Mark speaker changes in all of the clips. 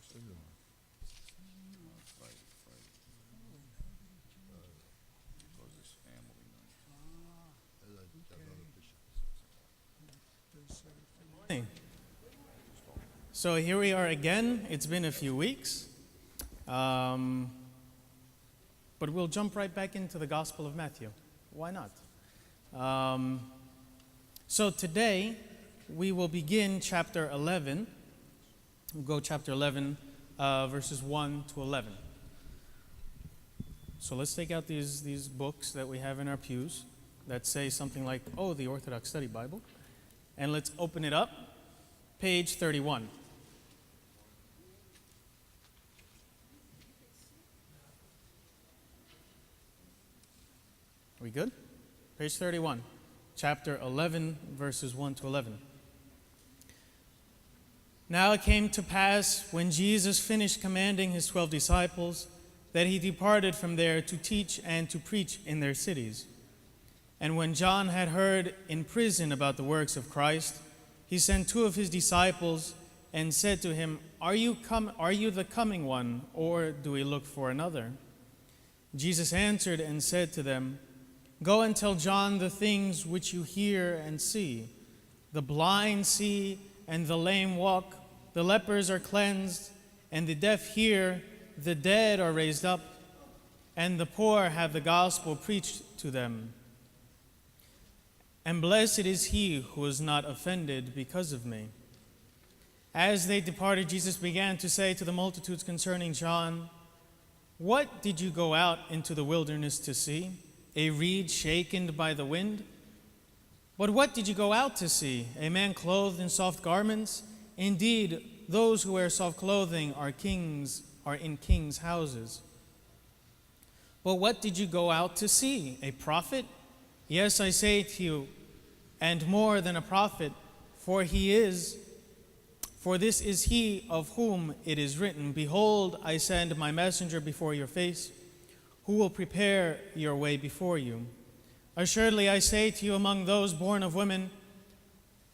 Speaker 1: Because it's family night.
Speaker 2: Morning. So here we are again. It's been a few weeks. But we'll jump right back into the Gospel of Matthew. Why not? So today we will begin chapter 11. We'll go chapter 11, verses 1 to 11. So let's take out these books that we have in our pews that say something like, oh, the Orthodox Study Bible. And let's open it up. Page 31. Are we good? Page 31, chapter 11, verses 1 to 11. Now it came to pass, when Jesus finished commanding his 12 disciples, that he departed from there to teach and to preach in their cities. And when John had heard in prison about the works of Christ, he sent 2 of his disciples and said to him, Are you the coming one, or do we look for another? Jesus answered and said to them, Go and tell John the things which you hear and see. The blind see, and the lame walk. The lepers are cleansed, and the deaf hear. The dead are raised up, and the poor have the gospel preached to them. And blessed is he who is not offended because of me. As they departed, Jesus began to say to the multitudes concerning John, What did you go out into the wilderness to see? A reed shaken by the wind? But what did you go out to see? A man clothed in soft garments? Indeed, those who wear soft clothing are in kings' houses. But what did you go out to see? A prophet? Yes, I say to you, and more than a prophet, for this is he of whom it is written, Behold, I send my messenger before your face, who will prepare your way before you. Assuredly, I say to you, among those born of women,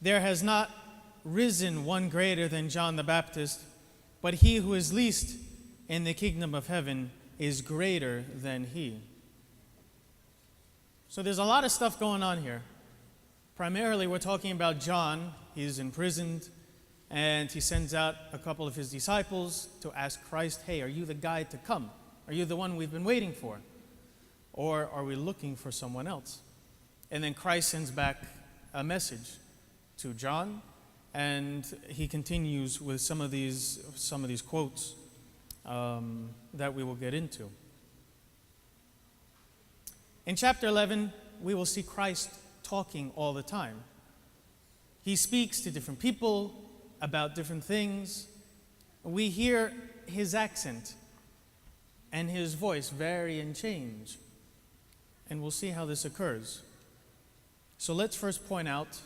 Speaker 2: there has not risen one greater than John the Baptist, but he who is least in the kingdom of heaven is greater than he. So there's a lot of stuff going on here. Primarily, we're talking about John. He's imprisoned, and he sends out a couple of his disciples to ask Christ, Hey, are you the guy to come? Are you the one we've been waiting for? Or are we looking for someone else? And then Christ sends back a message to John, and he continues with some of these quotes that we will get into. In chapter 11, we will see Christ talking all the time. He speaks to different people about different things. We hear his accent and his voice vary and change. And we'll see how this occurs. So let's first point out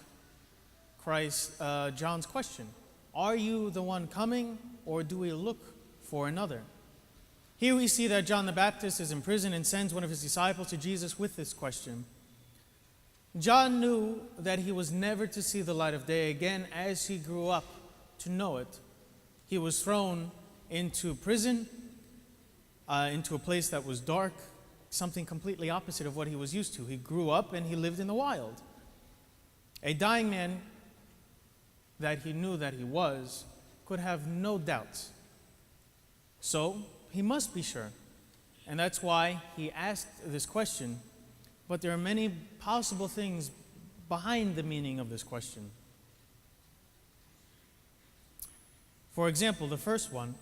Speaker 2: John's question. Are you the one coming, or do we look for another? Here we see that John the Baptist is in prison and sends one of his disciples to Jesus with this question. John knew that he was never to see the light of day again as he grew up to know it. He was thrown into prison, into a place that was dark, something completely opposite of what he was used to. He grew up and he lived in the wild. A dying man that he knew that he was could have no doubts. So he must be sure. And that's why he asked this question. But there are many possible things behind the meaning of this question. For example, the first one,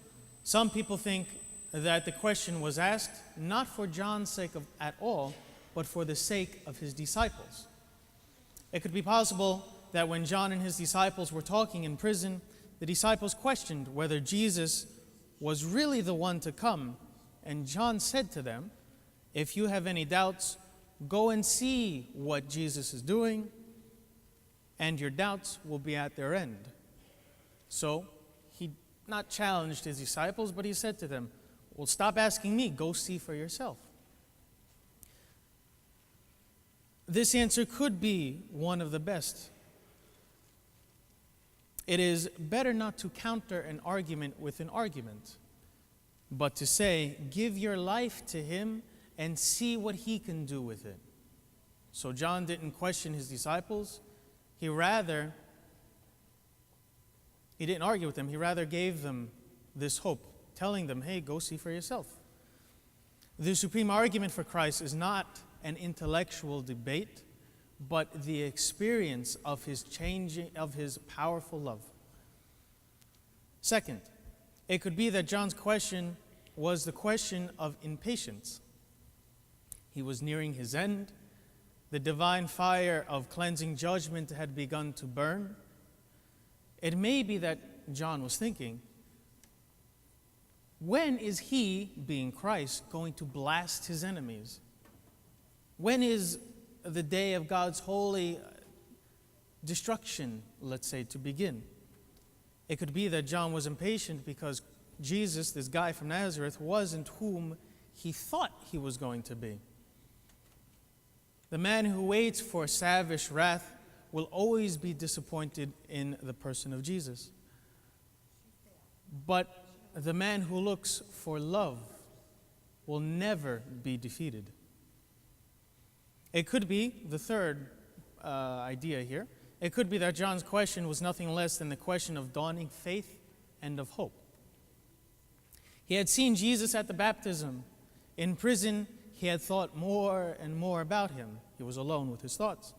Speaker 2: some people think that the question was asked not for John's sake at all, but for the sake of his disciples. It could be possible that when John and his disciples were talking in prison, the disciples questioned whether Jesus was really the one to come. And John said to them, If you have any doubts, go and see what Jesus is doing, and your doubts will be at their end. So he not challenged his disciples, but he said to them, Well, stop asking me, go see for yourself. This answer could be one of the best. it is better not to counter an argument with an argument, but to say, give your life to him and see what he can do with it. So John didn't question his disciples. He didn't argue with them. He rather gave them this hope, telling them, hey, go see for yourself. The supreme argument for Christ is not an intellectual debate, but the experience of his powerful love. Second, it could be that John's question was the question of impatience. He was nearing his end. The divine fire of cleansing judgment had begun to burn. It may be that John was thinking, when is he, being Christ, going to blast his enemies? When is the day of God's holy destruction, let's say, to begin? It could be that John was impatient because Jesus, this guy from Nazareth, wasn't whom he thought he was going to be. The man who waits for savage wrath will always be disappointed in the person of Jesus. But the man who looks for love will never be defeated. It could be, the third idea here, it could be that John's question was nothing less than the question of dawning faith and of hope. He had seen Jesus at the baptism. In prison, he had thought more and more about him. He was alone with his thoughts.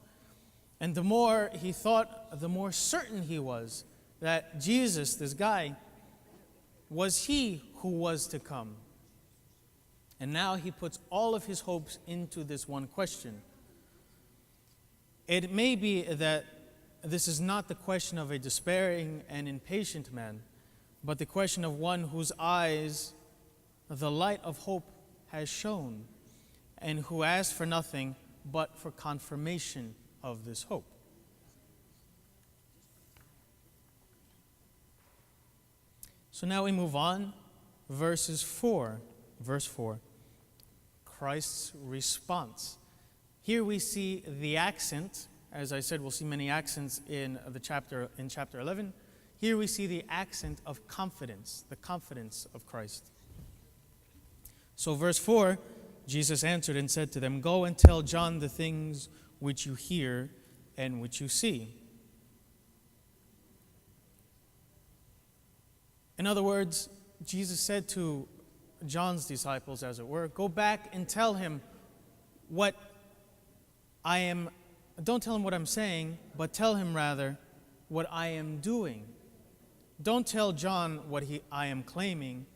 Speaker 2: And the more he thought, the more certain he was that Jesus, this guy, was he who was to come. And now he puts all of his hopes into this one question. It may be that this is not the question of a despairing and impatient man, but the question of one whose eyes the light of hope has shone, and who asked for nothing but for confirmation of this hope. So now we move on, verse 4. Christ's response. Here we see the accent. As I said, we'll see many accents in chapter 11. Here we see the accent of confidence, the confidence of Christ. So verse 4, Jesus answered and said to them, "Go and tell John the things which you hear and which you see." In other words, Jesus said to John's disciples, as it were, go back and tell him what I am. Don't tell him what I'm saying, but tell him rather what I am doing. Don't tell John what I am claiming,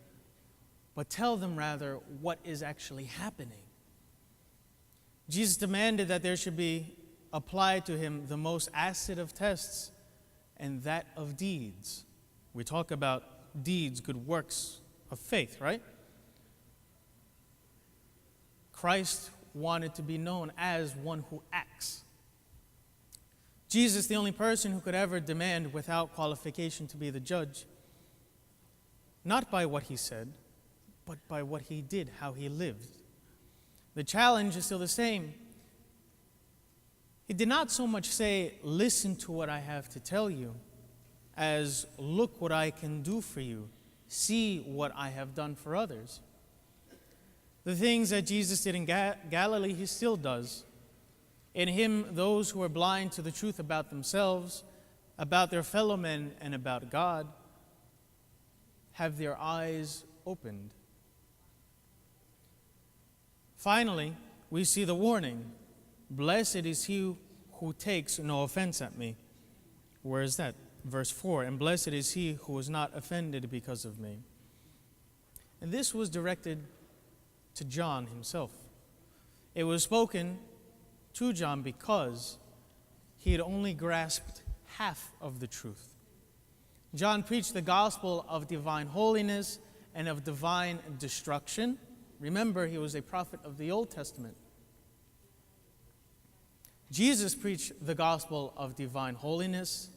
Speaker 2: but tell them rather what is actually happening. Jesus demanded that there should be applied to him the most acid of tests, and that of deeds. We talk about deeds, good works of faith, right? Christ wanted to be known as one who acts. Jesus, the only person who could ever demand without qualification to be the judge, not by what he said, but by what he did, how he lived. The challenge is still the same. He did not so much say, listen to what I have to tell you, as look what I can do for you, see what I have done for others. The things that Jesus did in Galilee, he still does. In him, those who are blind to the truth about themselves, about their fellow men, and about God, have their eyes opened. Finally, we see the warning. Blessed is he who takes no offense at me. Where is that? Verse 4, and blessed is he who is not offended because of me. And this was directed to John himself. It was spoken to John because he had only grasped half of the truth. John preached the gospel of divine holiness and of divine destruction. Remember, he was a prophet of the Old Testament. Jesus preached the gospel of divine holiness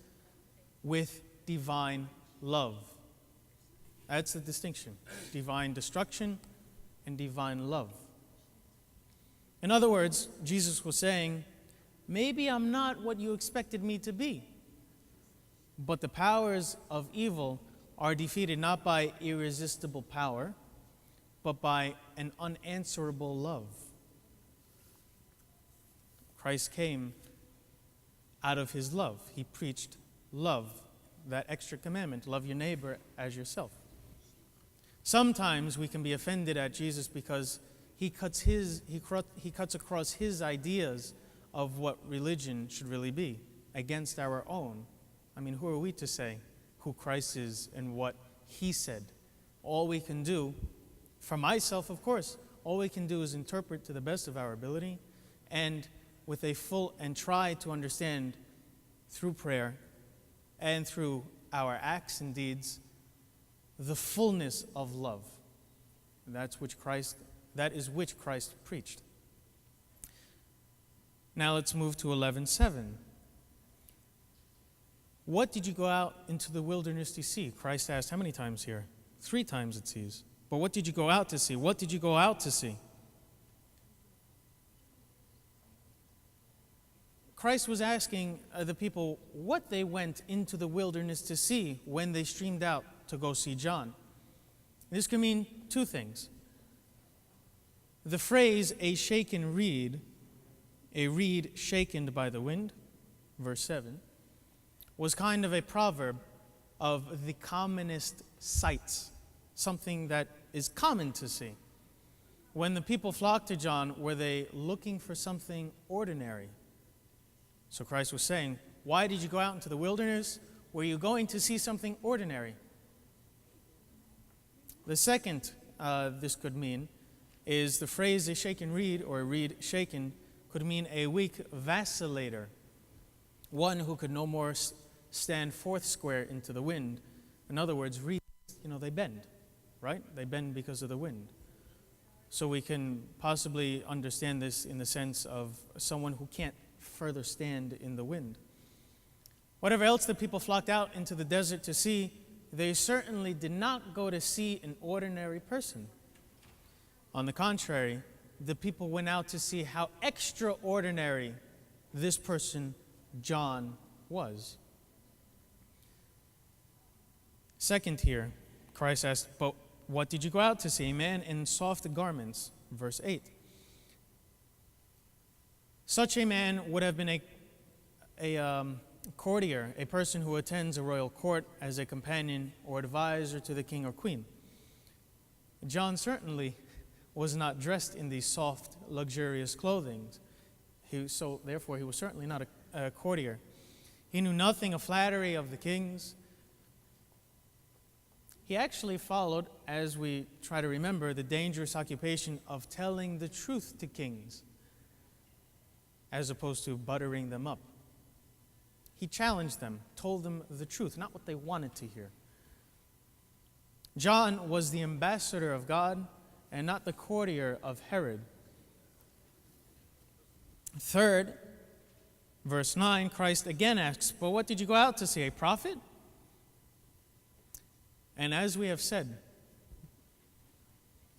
Speaker 2: with divine love. That's the distinction. Divine destruction and divine love. In other words, Jesus was saying, maybe I'm not what you expected me to be. But the powers of evil are defeated not by irresistible power, but by an unanswerable love. Christ came out of his love. He preached love, that extra commandment, love your neighbor as yourself. Sometimes we can be offended at Jesus because he cuts across his ideas of what religion should really be against our own. I mean, who are we to say who Christ is and what he said? All we can do, for myself, of course, all we can do is interpret to the best of our ability and with a full and try to understand through prayer and through our acts and deeds the fullness of love. That is which Christ preached. Now let's move to 11:7. What did you go out into the wilderness to see? Christ asked how many times here? 3 times it seems. But what did you go out to see? What did you go out to see? Christ was asking the people what they went into the wilderness to see when they streamed out to go see John. This can mean 2 things. The phrase, a shaken reed, a reed shaken by the wind, verse 7, was kind of a proverb of the commonest sights, something that is common to see. When the people flocked to John, were they looking for something ordinary? So Christ was saying, why did you go out into the wilderness? Were you going to see something ordinary? The second this could mean is the phrase a shaken reed or a reed shaken could mean a weak vacillator, one who could no more stand forth square into the wind. In other words, reeds, they bend, right? They bend because of the wind. So we can possibly understand this in the sense of someone who can't further stand in the wind. Whatever else the people flocked out into the desert to see, they certainly did not go to see an ordinary person. On the contrary, the people went out to see how extraordinary this person, John, was. Second here, Christ asked, but what did you go out to see? A man in soft garments, verse 8. Such a man would have been a courtier, a person who attends a royal court as a companion or advisor to the king or queen. John certainly was not dressed in these soft, luxurious clothing. So therefore, he was certainly not a courtier. He knew nothing of flattery of the kings. He actually followed, as we try to remember, the dangerous occupation of telling the truth to kings, as opposed to buttering them up. He challenged them, told them the truth, not what they wanted to hear. John was the ambassador of God and not the courtier of Herod. Third, verse 9, Christ again asks, but what did you go out to see? A prophet? And as we have said,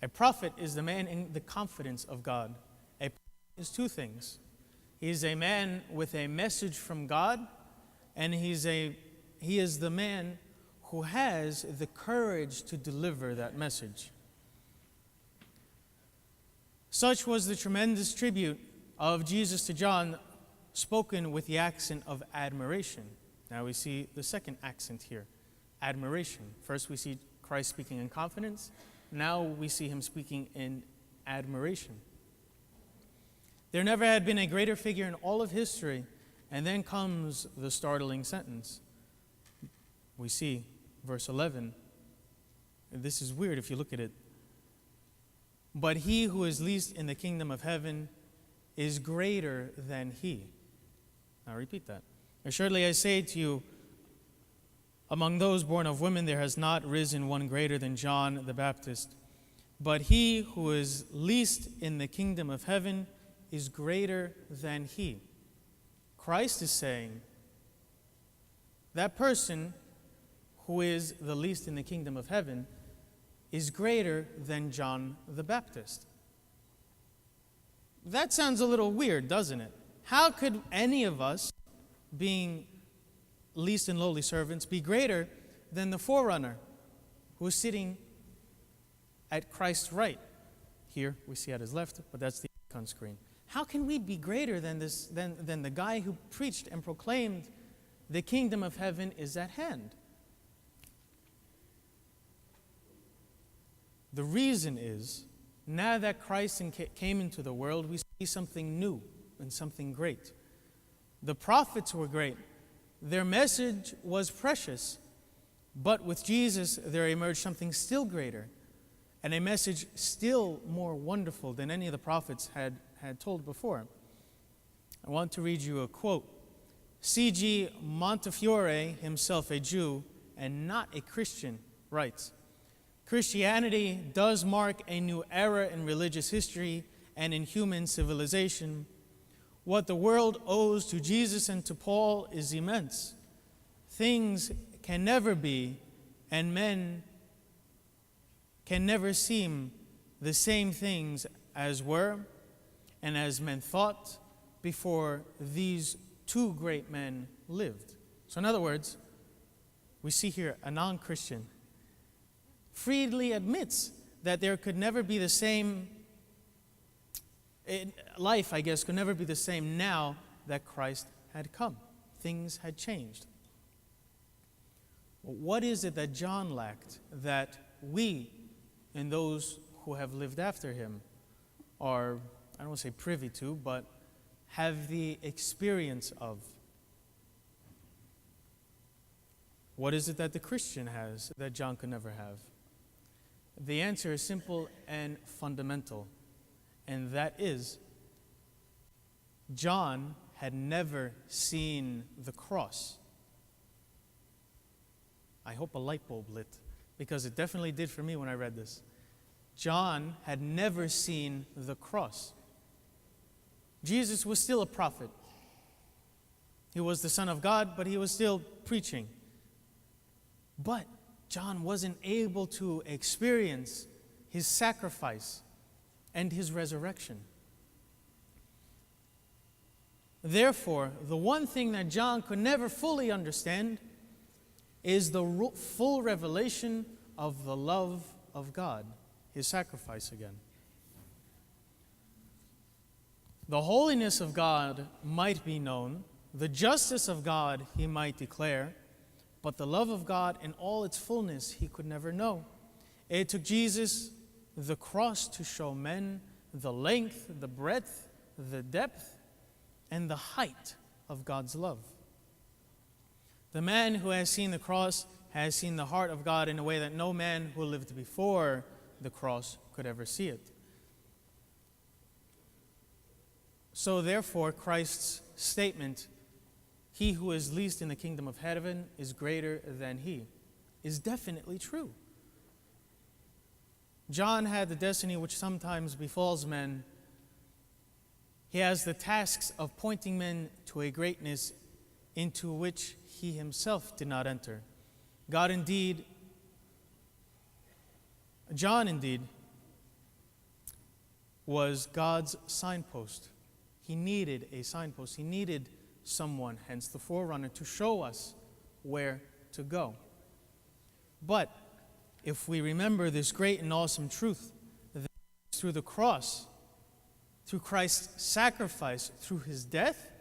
Speaker 2: a prophet is the man in the confidence of God. A prophet is 2 things. He is a man with a message from God, and he is the man who has the courage to deliver that message. Such was the tremendous tribute of Jesus to John, spoken with the accent of admiration. Now we see the second accent here, admiration. First we see Christ speaking in confidence. Now we see him speaking in admiration. There never had been a greater figure in all of history, and then comes the startling sentence. We see verse 11. This is weird if you look at it. But he who is least in the kingdom of heaven is greater than he. Now repeat that. Assuredly I say to you, among those born of women there has not risen one greater than John the Baptist. But he who is least in the kingdom of heaven is greater than he. Christ is saying that person who is the least in the kingdom of heaven is greater than John the Baptist. That sounds a little weird, doesn't it? How could any of us, being least and lowly servants, be greater than the forerunner who is sitting at Christ's right? Here we see at his left, but that's the icon screen. How can we be greater than the guy who preached and proclaimed the kingdom of heaven is at hand? The reason is, now that Christ came into the world, we see something new and something great. The prophets were great. Their message was precious. But with Jesus, there emerged something still greater, and a message still more wonderful than any of the prophets had told before. I want to read you a quote. C.G. Montefiore, himself a Jew and not a Christian, writes, "Christianity does mark a new era in religious history and in human civilization. What the world owes to Jesus and to Paul is immense. Things can never be, and men can never seem the same things as were and as men thought before these two great men lived." So in other words, we see here a non-Christian freely admits that there could never be the same, life, I guess, could never be the same now that Christ had come. Things had changed. What is it that John lacked that we and those who have lived after him are, I don't want to say privy to, but have the experience of? What is it that the Christian has that John could never have? The answer is simple and fundamental, and that is, John had never seen the cross. I hope a light bulb lit, because it definitely did for me when I read this. John had never seen the cross. Jesus was still a prophet. He was the Son of God, but he was still preaching. But John wasn't able to experience his sacrifice and his resurrection. Therefore, the one thing that John could never fully understand is the full revelation of the love of God, his sacrifice again. The holiness of God might be known, the justice of God he might declare, but the love of God in all its fullness he could never know. It took Jesus the cross to show men the length, the breadth, the depth, and the height of God's love. The man who has seen the cross has seen the heart of God in a way that no man who lived before the cross could ever see it. So therefore, Christ's statement, "He who is least in the kingdom of heaven is greater than he," is definitely true. John had the destiny which sometimes befalls men. He has the tasks of pointing men to a greatness into which he himself did not enter. John indeed was God's signpost. He needed a signpost. He needed someone, hence the forerunner, to show us where to go. But if we remember this great and awesome truth, that through the cross, through Christ's sacrifice, through his death,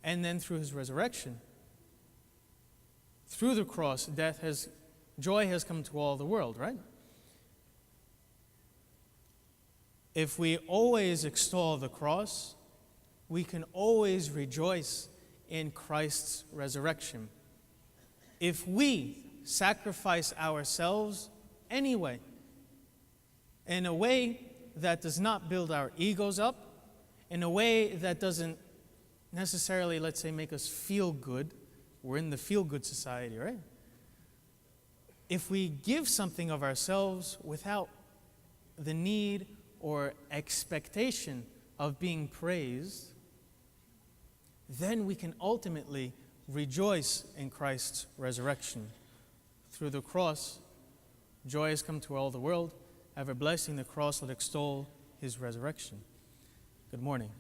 Speaker 2: and then through his resurrection, through the cross, joy has come to all the world, right? If we always extol the cross, we can always rejoice in Christ's resurrection. If we sacrifice ourselves anyway, in a way that does not build our egos up, in a way that doesn't necessarily, let's say, make us feel good. We're in the feel-good society, right? If we give something of ourselves without the need or expectation of being praised, then we can ultimately rejoice in Christ's resurrection. Through the cross, joy has come to all the world. Ever blessing the cross, let extol his resurrection. Good morning.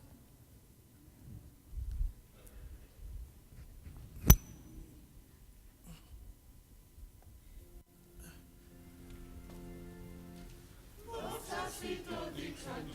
Speaker 1: Come.